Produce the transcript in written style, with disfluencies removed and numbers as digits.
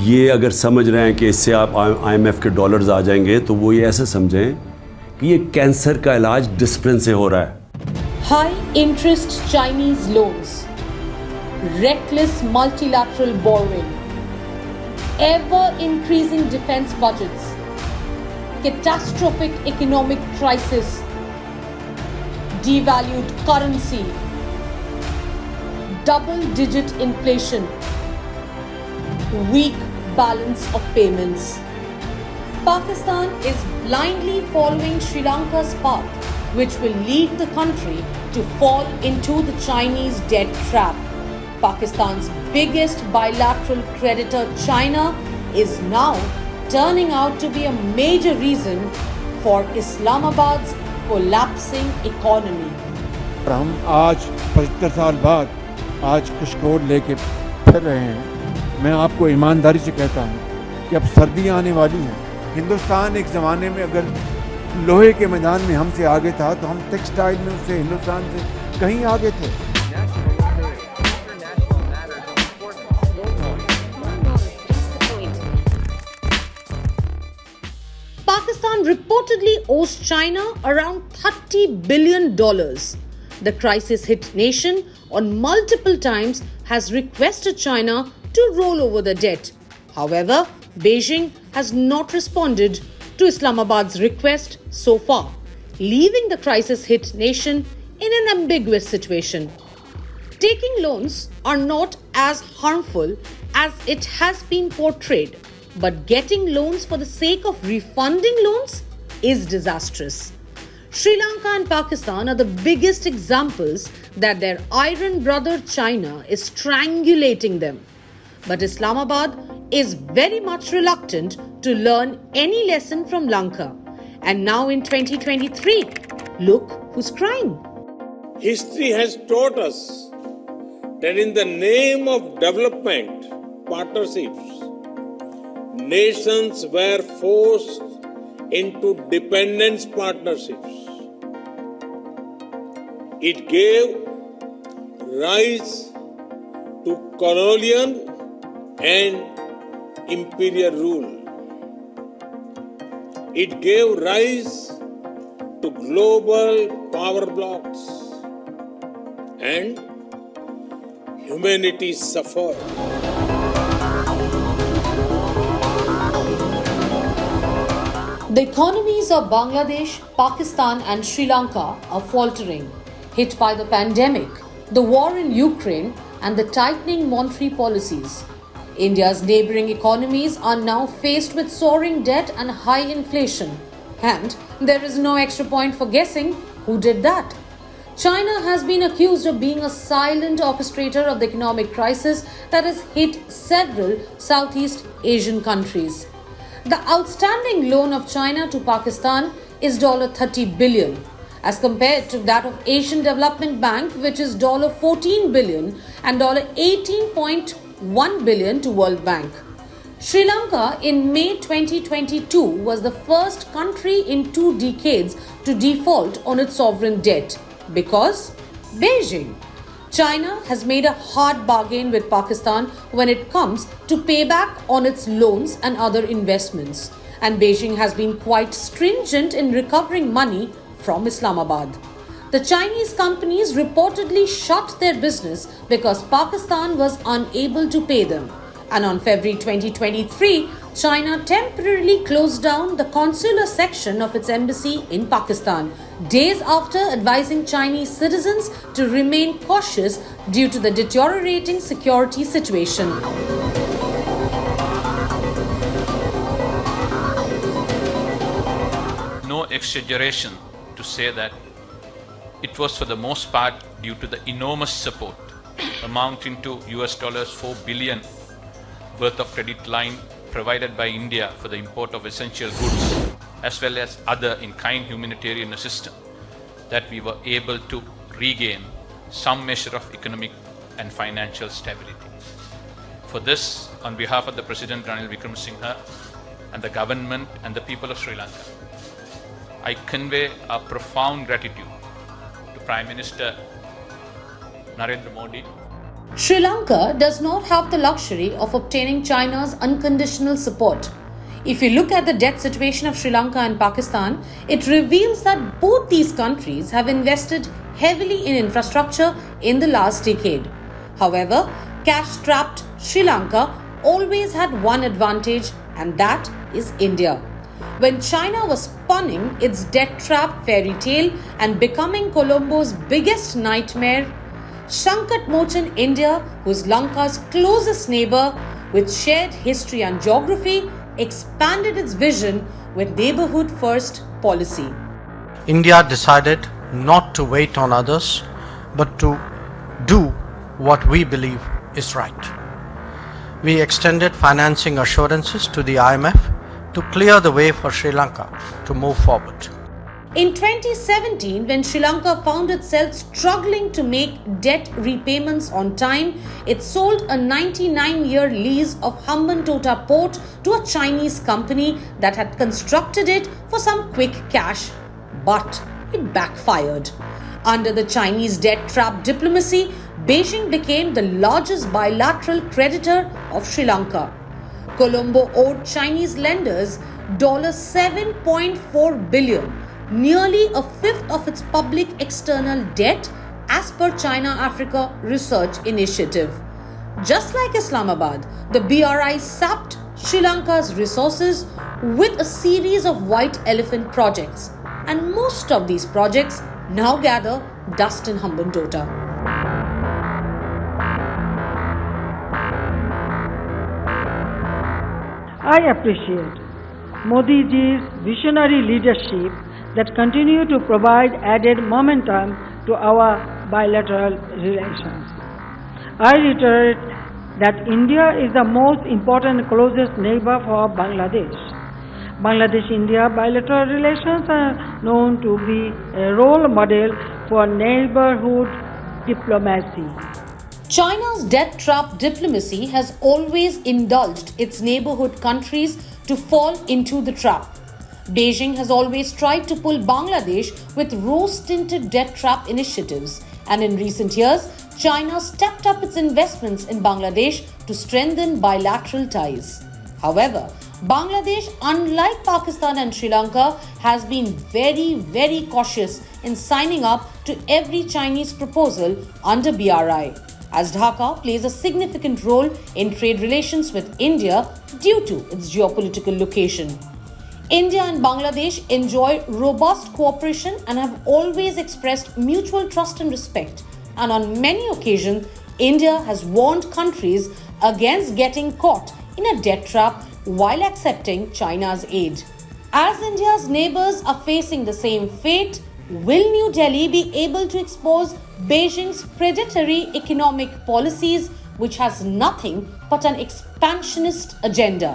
ये अगर समझ रहे हैं कि इससे आप IMF के डॉलर्स आ जाएंगे, तो वो ये ऐसे समझें कि ये कैंसर का इलाज डिसिप्लिन से हो रहा है। High interest Chinese loans, reckless multilateral borrowing, ever increasing defense budgets, catastrophic economic crisis, devalued currency, double-digit inflation, weak balance of payments. Pakistan is blindly following Sri Lanka's path, which will lead the country to fall into the Chinese debt trap. Pakistan's biggest bilateral creditor, China, is now turning out to be a major reason for Islamabad's collapsing economy. हम आज 75 साल बाद आज कुछ code लेके फिर रहे हैं। मैं आपको ईमानदारी से कहता हूँ कि अब सर्दियाँ आने वाली हैं। हिंदुस्तान एक ज़माने में अगर लोहे के मैदान में हमसे आगे था, तो हम टेक्सटाइल में उससे हिंदुस्तान से कहीं आगे थे। Pakistan reportedly owes China around $30 billion. The crisis-hit nation on multiple times has requested China to roll over the debt. However, Beijing has not responded to Islamabad's request so far, leaving the crisis-hit nation in an ambiguous situation. Taking loans are not as harmful as it has been portrayed, but getting loans for the sake of refunding loans is disastrous. Sri Lanka and Pakistan are the biggest examples that their iron brother China is strangulating them. But Islamabad is very much reluctant to learn any lesson from Lanka. And now in 2023, look who's crying. History has taught us that in the name of development partnerships, nations were forced into dependence partnerships. It gave rise to colonial and imperial rule. It gave rise to global power blocks, and humanity suffered. The economies of Bangladesh, Pakistan and Sri Lanka are faltering, hit by the pandemic, the war in Ukraine and the tightening monetary policies. India's neighbouring economies are now faced with soaring debt and high inflation. And there is no extra point for guessing who did that. China has been accused of being a silent orchestrator of the economic crisis that has hit several Southeast Asian countries. The outstanding loan of China to Pakistan is $30 billion, as compared to that of Asian Development Bank, which is $14 billion and $18.1 billion to World Bank. Sri Lanka in May 2022 was the first country in 2 decades to default on its sovereign debt because Beijing. China has made a hard bargain with Pakistan when it comes to payback on its loans and other investments, and Beijing has been quite stringent in recovering money from Islamabad. The Chinese companies reportedly shut their business because Pakistan was unable to pay them. And on February 2023, China temporarily closed down the consular section of its embassy in Pakistan, days after advising Chinese citizens to remain cautious due to the deteriorating security situation. No exaggeration to say that it was for the most part due to the enormous support amounting to $4 billion worth of credit line provided by India for the import of essential goods as well as other in-kind humanitarian assistance that we were able to regain some measure of economic and financial stability. For this, on behalf of the President Ranil Wickremesinghe and the government and the people of Sri Lanka, I convey our profound gratitude to Prime Minister Narendra Modi Sri Lanka does not have the luxury of obtaining China's unconditional support. If you look at the debt situation of Sri Lanka and Pakistan, it reveals that both these countries have invested heavily in infrastructure in the last decade. However, cash-strapped Sri Lanka always had one advantage, and that is India. When China was spinning its debt trap fairy tale and becoming Colombo's biggest nightmare, Sankat Mochan India, who is Lanka's closest neighbor with shared history and geography, expanded its vision with neighborhood first policy. India decided not to wait on others, but to do what we believe is right. We extended financing assurances to the IMF to clear the way for Sri Lanka to move forward. In 2017, when Sri Lanka found itself struggling to make debt repayments on time, it sold a 99-year lease of Hambantota port to a Chinese company that had constructed it for some quick cash. But it backfired. Under the Chinese debt trap diplomacy, Beijing became the largest bilateral creditor of Sri Lanka. Colombo owed Chinese lenders $7.4 billion, nearly a fifth of its public external debt, as per China-Africa Research Initiative. Just like Islamabad, the BRI sapped Sri Lanka's resources with a series of white elephant projects, and most of these projects now gather dust in Hambantota. I appreciate Modi ji's visionary leadership that continue to provide added momentum to our bilateral relations. I reiterate that India is the most important closest neighbor for Bangladesh. Bangladesh-India bilateral relations are known to be a role model for neighborhood diplomacy. China's debt trap diplomacy has always indulged its neighborhood countries to fall into the trap. Beijing has always tried to pull Bangladesh with rose-tinted debt trap initiatives, and in recent years, China stepped up its investments in Bangladesh to strengthen bilateral ties. However, Bangladesh, unlike Pakistan and Sri Lanka, has been very cautious in signing up to every Chinese proposal under BRI, as Dhaka plays a significant role in trade relations with India due to its geopolitical location. India and Bangladesh enjoy robust cooperation and have always expressed mutual trust and respect. And on many occasions, India has warned countries against getting caught in a debt trap while accepting China's aid. As India's neighbors are facing the same fate, will New Delhi be able to expose Beijing's predatory economic policies, which has nothing but an expansionist agenda?